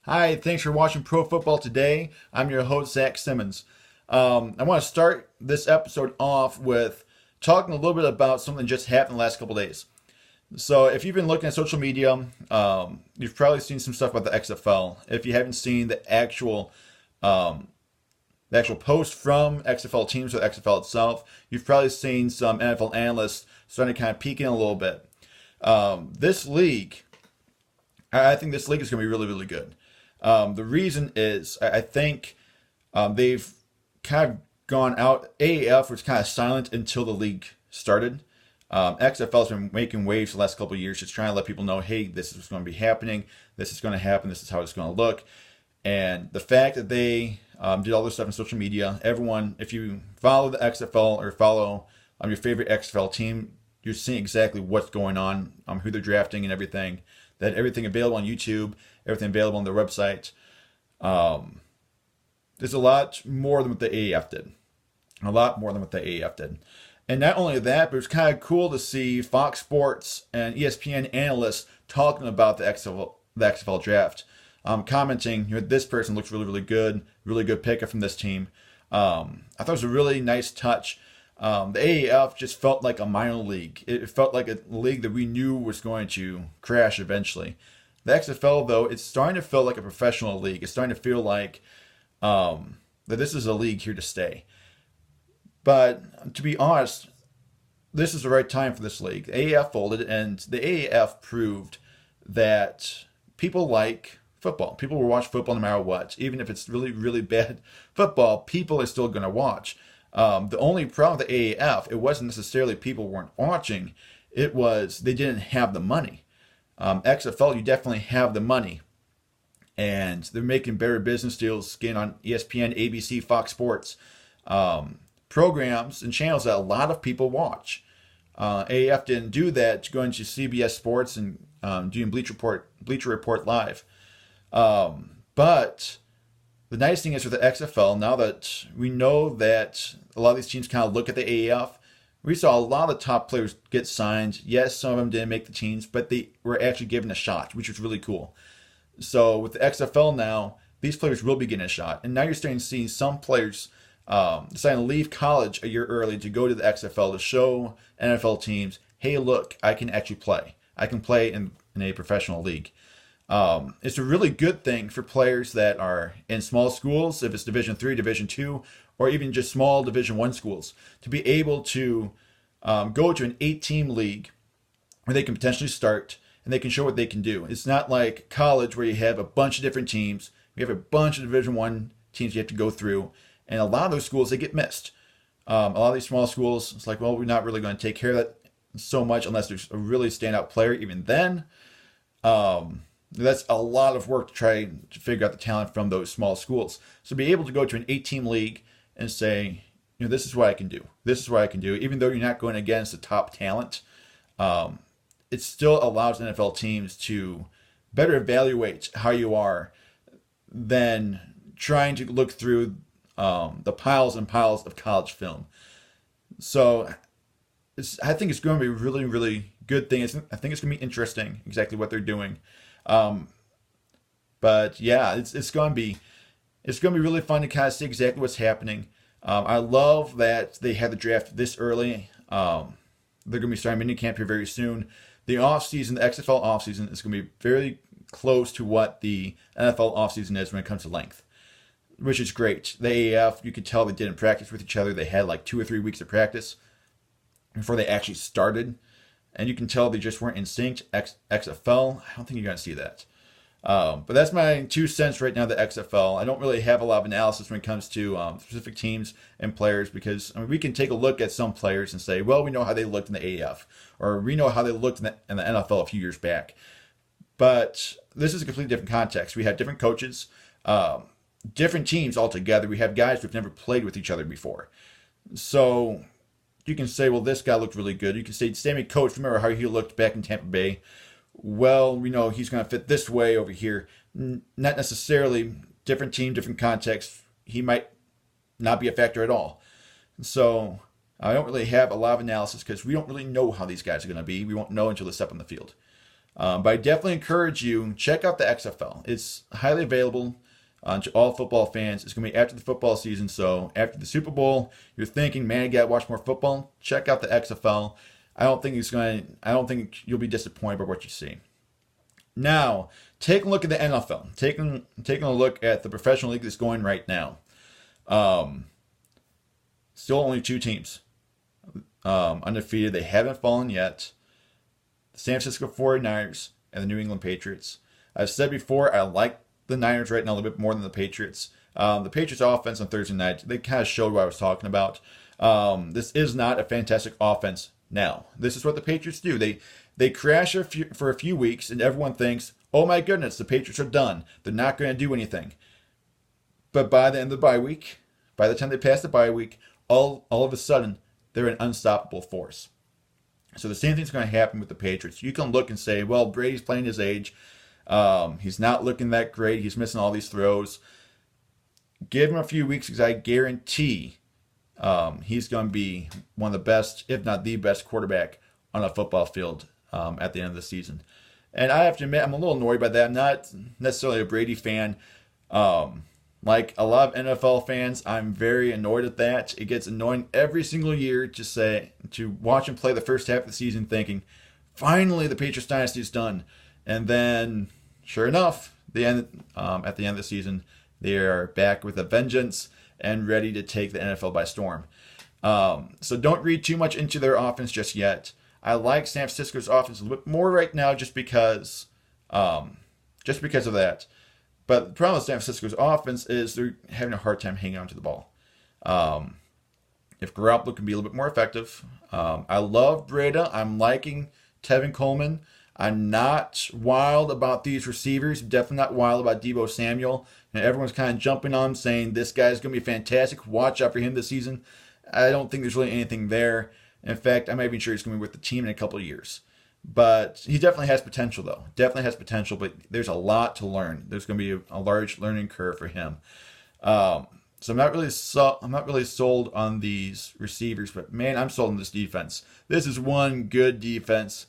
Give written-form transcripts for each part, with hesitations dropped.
Hi, thanks for watching Pro Football Today. I'm your host, Zach Simmons. I want to start this episode off with talking a little bit about something that just happened the last couple days. So, if you've been looking at social media, you've probably seen some stuff about the XFL. If you haven't seen um, the actual post from XFL teams or the XFL itself, you've probably seen some NFL analysts starting to kind of peek in a little bit. This league, I think this league is going to be really, really good. The reason is I think they've kind of gone out. AAF was kind of silent until the league started. XFL's been making waves the last couple of years, just trying to let people know, hey, this is what's going to be happening. This is going to happen. This is how it's going to look. And the fact that they did all this stuff on social media, everyone, if you follow the XFL or follow your favorite XFL team, you're seeing exactly what's going on, who they're drafting and everything. That everything available on YouTube, everything available on their website. Um, there's a lot more than what the AAF did. A lot more than what the AAF did. And not only that, but it was kind of cool to see Fox Sports and ESPN analysts talking about the XFL draft, commenting, this person looks really, really good pickup from this team. I thought it was a really nice touch. The AAF just felt like a minor league. It felt like a league that we knew was going to crash eventually. The XFL, though, it's starting to feel like a professional league. It's starting to feel like that this is a league here to stay. But to be honest, this is the right time for this league. The AAF folded, and the AAF proved that people like football. People will watch football no matter what. Even if it's really, really bad football, people are still going to watch. The only problem with the AAF, it wasn't necessarily people weren't watching. It was they didn't have the money. XFL, you definitely have the money. And they're making better business deals, getting on ESPN, ABC, Fox Sports, programs and channels that a lot of people watch. AAF didn't do that, going to CBS Sports and doing Bleacher Report Live. But the nice thing is with the XFL, now that we know that a lot of these teams kind of look at the AAF, we saw a lot of the top players get signed. Yes, some of them didn't make the teams, but they were actually given a shot, which was really cool. So with the XFL now, these players will be getting a shot. And now you're starting to see some players deciding to leave college a year early to go to the XFL to show NFL teams, hey, look, I can actually play. I can play in a professional league. It's a really good thing for players that are in small schools, if it's Division III, Division II, or even just small Division I schools, to be able to go to an 8-team league where they can potentially start and they can show what they can do. It's not like college where you have a bunch of different teams. You have a bunch of Division I teams you have to go through, and a lot of those schools, they get missed. A lot of these small schools, it's like, well, we're not really going to take care of that so much unless there's a really standout player. Even then, that's a lot of work to try to figure out the talent from those small schools. So be able to go to an 8-team league and say, this is what I can do. This is what I can do. Even though you're not going against the top talent, it still allows NFL teams to better evaluate how you are than trying to look through the piles and piles of college film. So I think it's going to be a really, really good thing. I think it's going to be interesting exactly what they're doing. But yeah, it's going to be really fun to kind of see exactly what's happening. I love that they had the draft this early. They're going to be starting minicamp here very soon. The offseason, the XFL offseason, is going to be very close to what the NFL offseason is when it comes to length, which is great. The AAF, you could tell they didn't practice with each other. They had like 2 or 3 weeks of practice before they actually started. And you can tell they just weren't in sync. XFL, I don't think you're going to see that. But that's my 2 cents right now, the XFL. I don't really have a lot of analysis when it comes to specific teams and players because we can take a look at some players and say, well, we know how they looked in the AAF, or we know how they looked in the NFL a few years back. But this is a completely different context. We have different coaches, different teams altogether. We have guys who've never played with each other before. So you can say, well, this guy looked really good. You can say, Sammy Coach, remember how he looked back in Tampa Bay? Well, we know he's going to fit this way over here. Not necessarily. Different team, different context. He might not be a factor at all. So I don't really have a lot of analysis because we don't really know how these guys are going to be. We won't know until they step on the field. But I definitely encourage you, check out the XFL. It's highly available to all football fans. It's going to be after the football season. So after the Super Bowl, you're thinking, man, I got to watch more football. Check out the XFL. I don't think you'll be disappointed by what you see. Now, taking a look at the NFL, taking a look at the professional league that's going right now. Still only 2 teams undefeated. They haven't fallen yet. The San Francisco 49ers and the New England Patriots. I've said before, I like the Niners right now a little bit more than the Patriots. The Patriots offense on Thursday night, they kind of showed what I was talking about. This is not a fantastic offense now. This is what the Patriots do. They crash for a few weeks, and everyone thinks, oh my goodness, the Patriots are done. They're not going to do anything. But by the end of the bye week, by the time they pass the bye week, all of a sudden, they're an unstoppable force. So the same thing's going to happen with the Patriots. You can look and say, well, Brady's playing his age. He's not looking that great. He's missing all these throws. Give him a few weeks because I guarantee he's going to be one of the best, if not the best quarterback on a football field at the end of the season. And I have to admit, I'm a little annoyed by that. I'm not necessarily a Brady fan. Like a lot of NFL fans, I'm very annoyed at that. It gets annoying every single year to watch him play the first half of the season thinking, finally the Patriots dynasty is done. And then, sure enough, at the end of the season, they are back with a vengeance and ready to take the NFL by storm. So don't read too much into their offense just yet. I like San Francisco's offense a little bit more right now just because of that. But the problem with San Francisco's offense is they're having a hard time hanging on to the ball. If Garoppolo can be a little bit more effective. I love Breida. I'm liking Tevin Coleman. I'm not wild about these receivers. Definitely not wild about Deebo Samuel. And everyone's kind of jumping on him saying this guy's going to be fantastic. Watch out for him this season. I don't think there's really anything there. In fact, I'm not even sure he's going to be with the team in a couple of years. But he definitely has potential, though. Definitely has potential, but there's a lot to learn. There's going to be a large learning curve for him. So I'm not really sold on these receivers, but man, I'm sold on this defense. This is one good defense.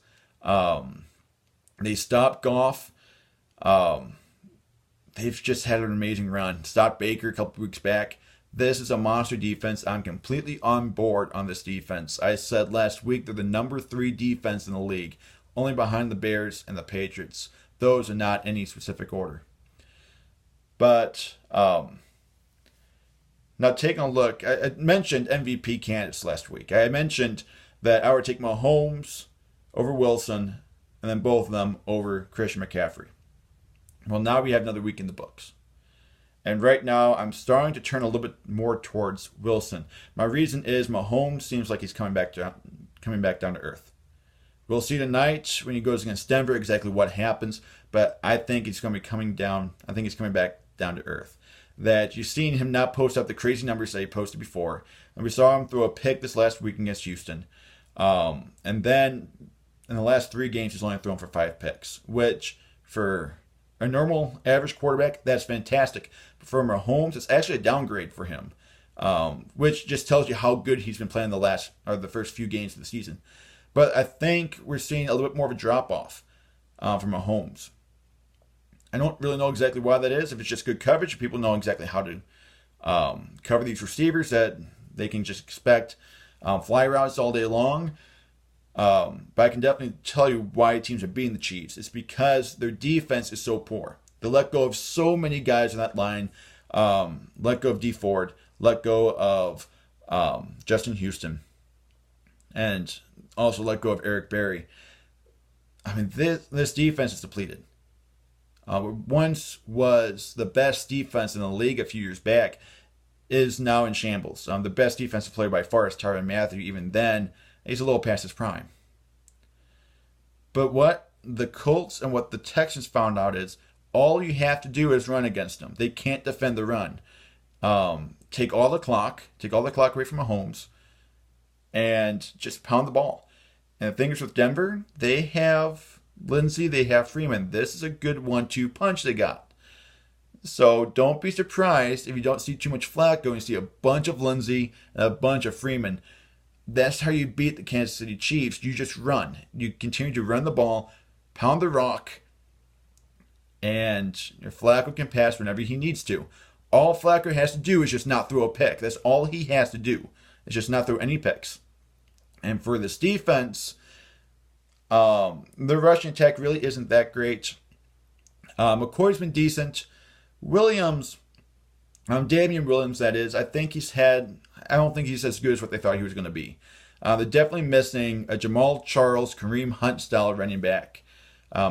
They stopped Goff. They've just had an amazing run. Stopped Baker a couple weeks back. This is a monster defense. I'm completely on board on this defense. I said last week they're the number 3 defense in the league, only behind the Bears and the Patriots. Those are not any specific order. But now taking a look, I mentioned MVP candidates last week. I mentioned that I would take Mahomes over Wilson and then both of them over Christian McCaffrey. Well, now we have another week in the books. And right now, I'm starting to turn a little bit more towards Wilson. My reason is Mahomes seems like he's coming back down to earth. We'll see tonight when he goes against Denver exactly what happens, but I think he's going to be coming down. I think he's coming back down to earth. That you've seen him not post up the crazy numbers that he posted before, and we saw him throw a pick this last week against Houston. And then in the last 3 games, he's only thrown for 5 picks, which for a normal average quarterback, that's fantastic. But for Mahomes, it's actually a downgrade for him, which just tells you how good he's been playing the first few games of the season. But I think we're seeing a little bit more of a drop-off from Mahomes. I don't really know exactly why that is. If it's just good coverage, people know exactly how to cover these receivers that they can just expect fly routes all day long. But I can definitely tell you why teams are beating the Chiefs. It's because their defense is so poor. They let go of so many guys in that line. Let go of Dee Ford. Let go of Justin Houston. And also let go of Eric Berry. I mean, this defense is depleted. Once was the best defense in the league a few years back, is now in shambles. The best defensive player by far is Tyrann Mathieu. Even then, he's a little past his prime. But what the Colts and what the Texans found out is all you have to do is run against them. They can't defend the run. Take all the clock away from Mahomes, and just pound the ball. And the thing is with Denver, they have Lindsey, they have Freeman. This is a good 1-2 punch they got. So don't be surprised if you don't see too much Flacco and you see a bunch of Lindsey and a bunch of Freeman. That's how you beat the Kansas City Chiefs. You just run. You continue to run the ball, pound the rock, and Flacco can pass whenever he needs to. All Flacco has to do is just not throw a pick. That's all he has to do. It's just not throw any picks. And for this defense, the rushing attack really isn't that great. McCoy's been decent. Williams, Damian Williams, that is, I don't think he's as good as what they thought he was going to be. They're definitely missing a Jamal Charles, Kareem Hunt style running back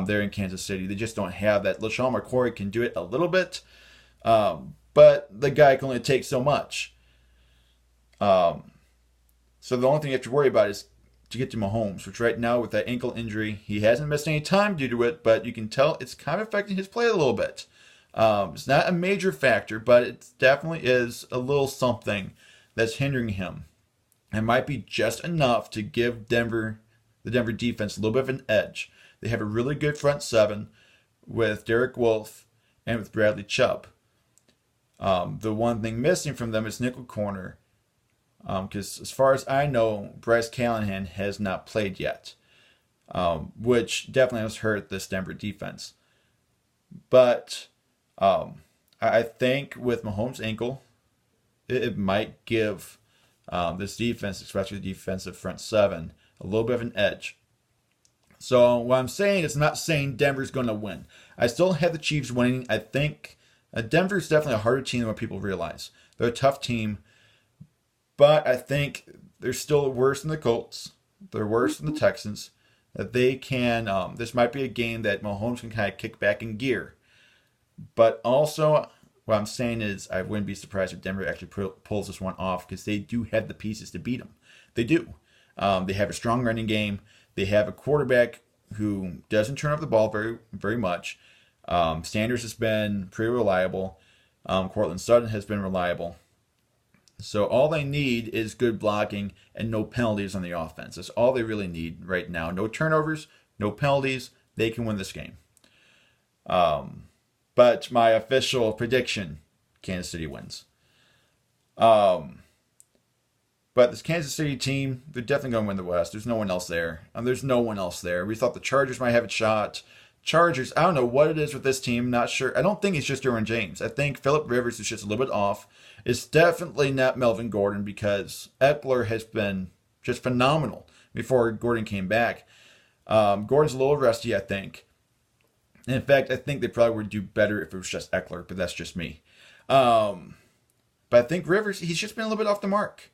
there in Kansas City. They just don't have that. LaShawn McCoy can do it a little bit, but the guy can only take so much. So the only thing you have to worry about is to get to Mahomes, which right now with that ankle injury, he hasn't missed any time due to it, but you can tell it's kind of affecting his play a little bit. It's not a major factor, but it definitely is a little something that's hindering him. It might be just enough to give the Denver defense a little bit of an edge. They have a really good front seven with Derek Wolfe and with Bradley Chubb. The one thing missing from them is nickel corner, because as far as I know, Bryce Callahan has not played yet, which definitely has hurt this Denver defense. But I think with Mahomes' ankle, it might give this defense, especially the defensive front seven, a little bit of an edge. So what I'm saying is not saying Denver's going to win. I still have the Chiefs winning. I think Denver's definitely a harder team than what people realize. They're a tough team, but I think they're still worse than the Colts. They're worse than the Texans. That they can. This might be a game that Mahomes can kind of kick back in gear. But also, what I'm saying is I wouldn't be surprised if Denver actually pulls this one off, because they do have the pieces to beat them. They do. They have a strong running game. They have a quarterback who doesn't turn over the ball very, very much. Sanders has been pretty reliable. Courtland Sutton has been reliable. So all they need is good blocking and no penalties on the offense. That's all they really need right now. No turnovers, no penalties. They can win this game. But my official prediction, Kansas City wins. But this Kansas City team, they're definitely going to win the West. There's no one else there. There's no one else there. We thought the Chargers might have a shot. Chargers, I don't know what it is with this team. Not sure. I don't think it's just Derwin James. I think Phillip Rivers is just a little bit off. It's definitely not Melvin Gordon, because Eckler has been just phenomenal before Gordon came back. Gordon's a little rusty, I think. In fact, I think they probably would do better if it was just Eckler, but that's just me. But I think Rivers, he's just been a little bit off the mark.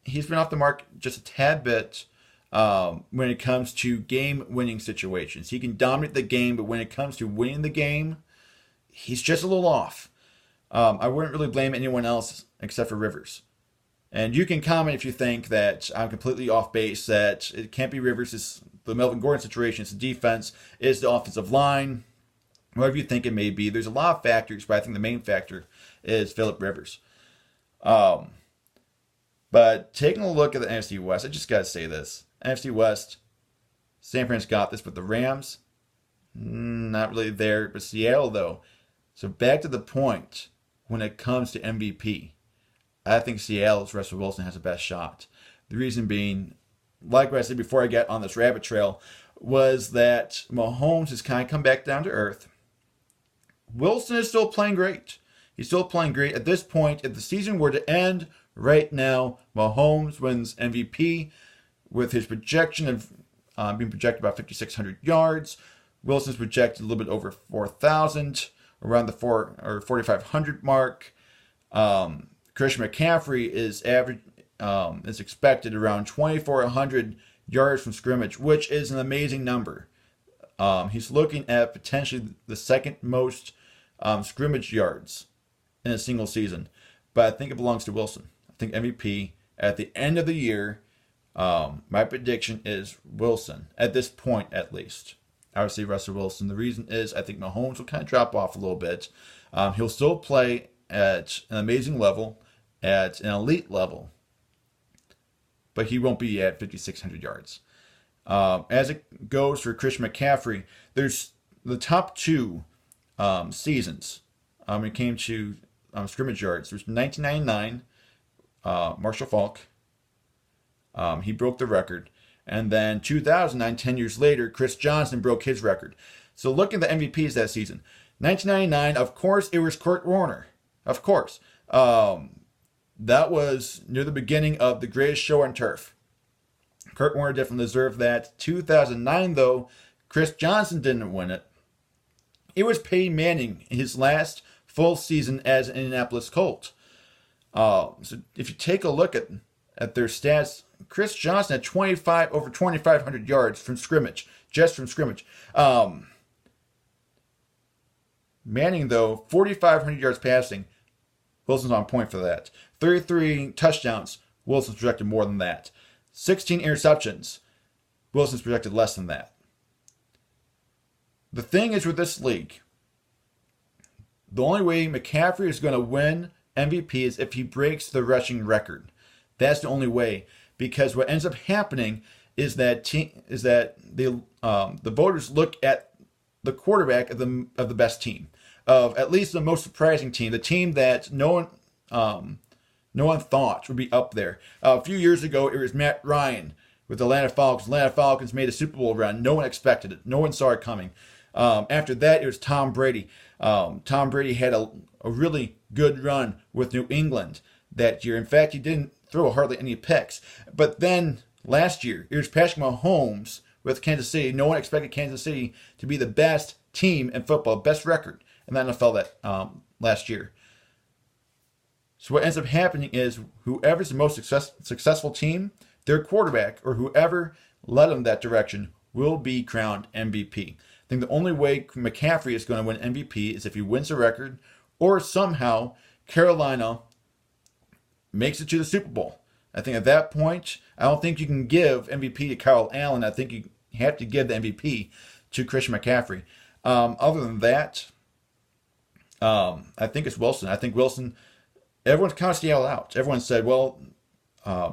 He's been off the mark just a tad bit when it comes to game-winning situations. He can dominate the game, but when it comes to winning the game, he's just a little off. I wouldn't really blame anyone else except for Rivers. And you can comment if you think that I'm completely off base, that it can't be Rivers, it's the Melvin Gordon situation, it's the defense, it's the offensive line, whatever you think it may be. There's a lot of factors, but I think the main factor is Phillip Rivers. But taking a look at the NFC West, I just got to say this. NFC West, San Francisco got this, but the Rams, not really there. But Seattle, though. So back to the point, when it comes to MVP, I think Seattle's Russell Wilson has the best shot. The reason being, like what I said before I got on this rabbit trail, was that Mahomes has kind of come back down to earth. Wilson is still playing great. He's still playing great. At this point, if the season were to end right now, Mahomes wins MVP with his projection of being projected about 5,600 yards. Wilson's projected a little bit over 4,000, around the 4,500 mark. Christian McCaffrey is expected around 2,400 yards from scrimmage, which is an amazing number. He's looking at potentially the second most scrimmage yards in a single season. But I think it belongs to Wilson. I think MVP at the end of the year, my prediction is Wilson, at this point at least. I would say Russell Wilson. The reason is I think Mahomes will kind of drop off a little bit. He'll still play at an amazing level, at an elite level, but he won't be at 5,600 yards. As it goes for Christian McCaffrey, there's the top two seasons when it came to scrimmage yards. There's 1999, Marshall Faulk. He broke the record. And then 2009, 10 years later, Chris Johnson broke his record. So look at the MVPs that season. 1999, of course, it was Kurt Warner. Of course. That was near the beginning of the greatest show on turf. Kurt Warner definitely deserved that. 2009, though, Chris Johnson didn't win it. It was Peyton Manning in his last full season as an Indianapolis Colt. So if you take a look at their stats, Chris Johnson had over 2,500 yards from scrimmage, just from scrimmage. Manning, though, 4,500 yards passing. Wilson's on point for that. 33 touchdowns. Wilson's projected more than that. 16 interceptions. Wilson's projected less than that. The thing is with this league, the only way McCaffrey is going to win MVP is if he breaks the rushing record. That's the only way, because what ends up happening is that the voters look at the quarterback of the best team, of at least the most surprising team, the team that no one thought would be up there. A few years ago, it was Matt Ryan with the Atlanta Falcons. Atlanta Falcons made a Super Bowl run. No one expected it. No one saw it coming. After that, it was Tom Brady. Tom Brady had a really good run with New England that year. In fact, he didn't throw hardly any picks. But then last year, it was Patrick Mahomes with Kansas City. No one expected Kansas City to be the best team in football, best record in the NFL that last year. So what ends up happening is whoever's the most successful team, their quarterback or whoever led them that direction will be crowned MVP. I think the only way McCaffrey is going to win MVP is if he wins a record or somehow Carolina makes it to the Super Bowl. I think at that point, I don't think you can give MVP to Kyle Allen. I think you have to give the MVP to Christian McCaffrey. Other than that, I think it's Wilson. I think Wilson, everyone's kind of Seattle out. Everyone said, well,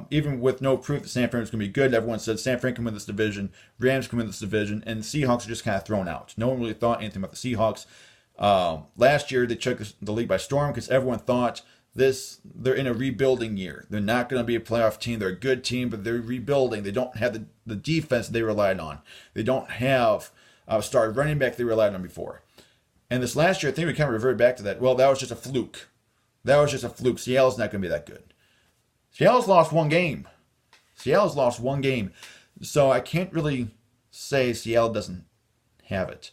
even with no proof that San Fran was going to be good, everyone said San Fran can win this division, Rams can win this division, and the Seahawks are just kind of thrown out. No one really thought anything about the Seahawks. Last year, they took the league by storm because everyone thought they're in a rebuilding year. They're not going to be a playoff team. They're a good team, but they're rebuilding. They don't have the defense they relied on. They don't have a star running back they relied on before. And this last year, I think we kind of reverted back to that. Well, that was just a fluke. Seattle's not going to be that good. Seattle's lost one game. So I can't really say Seattle doesn't have it.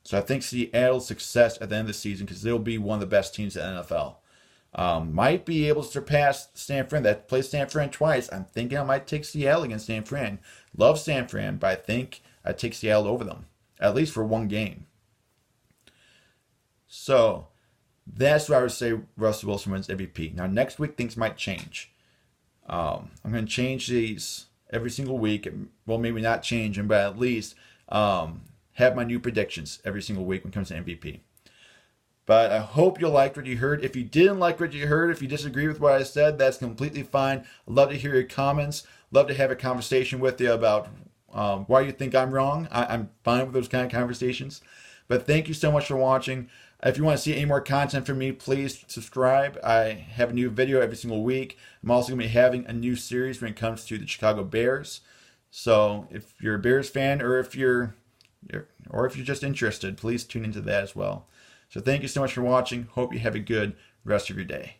So I think Seattle's success at the end of the season, because they'll be one of the best teams in the NFL, might be able to surpass San Fran. That plays San Fran twice. I'm thinking I might take Seattle against San Fran. Love San Fran, but I think I'd take Seattle over them, at least for one game. So that's why I would say Russell Wilson wins MVP. Now, next week, things might change. I'm going to change these every single week. Well, maybe not change them, but at least have my new predictions every single week when it comes to MVP. But I hope you liked what you heard. If you didn't like what you heard, if you disagree with what I said, that's completely fine. I'd love to hear your comments. Love to have a conversation with you about why you think I'm wrong. I'm fine with those kind of conversations. But thank you so much for watching. If you want to see any more content from me, please subscribe. I have a new video every single week. I'm also going to be having a new series when it comes to the Chicago Bears. So if you're a Bears fan, or if you're just interested, please tune into that as well. So thank you so much for watching. Hope you have a good rest of your day.